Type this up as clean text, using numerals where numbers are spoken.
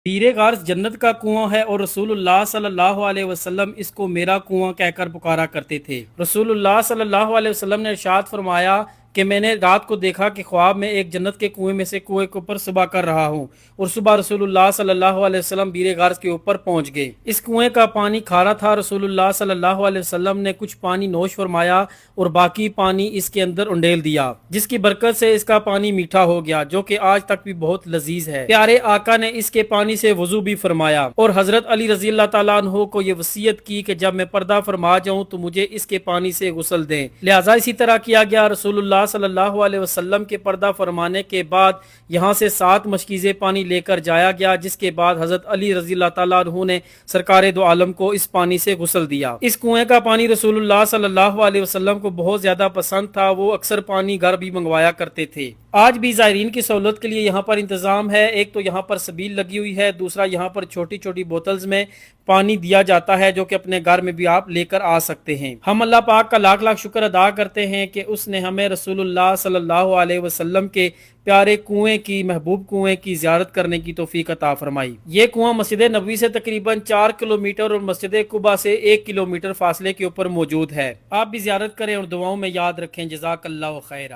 پیر غارس جنت کا کنواں ہے اور رسول اللہ صلی اللہ علیہ وسلم اس کو میرا کنواں کہہ کر پکارا کرتے تھے۔ رسول اللہ صلی اللہ علیہ وسلم نے ارشاد فرمایا کہ میں نے رات کو دیکھا کہ خواب میں ایک جنت کے کنویں میں سے کنویں کے اوپر صبح کر رہا ہوں، اور صبح رسول اللہ صلی اللہ علیہ وسلم بیر غارس کے اوپر پہنچ گئے۔ اس کنویں کا پانی کھارا تھا۔ رسول اللہ صلی اللہ علیہ وسلم نے کچھ پانی نوش فرمایا اور باقی پانی اس کے اندر انڈیل دیا، جس کی برکت سے اس کا پانی میٹھا ہو گیا، جو کہ آج تک بھی بہت لذیذ ہے۔ پیارے آقا نے اس کے پانی سے وضو بھی فرمایا اور حضرت علی رضی اللہ تعالیٰ عنہ کو یہ وصیت کی کہ جب میں پردہ فرما جاؤں تو مجھے اس کے پانی سے غسل دیں، لہٰذا اسی طرح کیا گیا۔ رسول اللہ صلی اللہ علیہ وسلم کے پردہ فرمانے کے بعد یہاں سے 7 مشکیزیں پانی لے کر جایا گیا، جس کے بعد حضرت علی رضی اللہ تعالیٰ عنہ نے سرکار دو عالم کو اس پانی سے غسل دیا۔ اس کنویں کا پانی رسول اللہ صلی اللہ علیہ وسلم کو بہت زیادہ پسند تھا، وہ اکثر پانی گھر بھی منگوایا کرتے تھے۔ آج بھی زائرین کی سہولت کے لیے یہاں پر انتظام ہے، ایک تو یہاں پر سبیل لگی ہوئی ہے، دوسرا یہاں پر چھوٹی چھوٹی بوتلز میں پانی دیا جاتا ہے جو کہ اپنے گھر میں بھی آپ لے کر آ سکتے ہیں۔ ہم اللہ پاک کا لاکھ لاکھ شکر ادا کرتے ہیں کہ اس نے ہمیں رسول اللہ صلی اللہ علیہ وسلم کے پیارے کنویں کی، محبوب کنویں کی زیارت کرنے کی توفیق عطا فرمائی۔ یہ کنواں مسجد نبوی سے تقریباً 4 کلومیٹر اور مسجد قباء سے 1 کلومیٹر فاصلے کے اوپر موجود ہے۔ آپ بھی زیارت کریں اور دعاؤں میں یاد رکھیں۔ جزاک اللہ خیرہ۔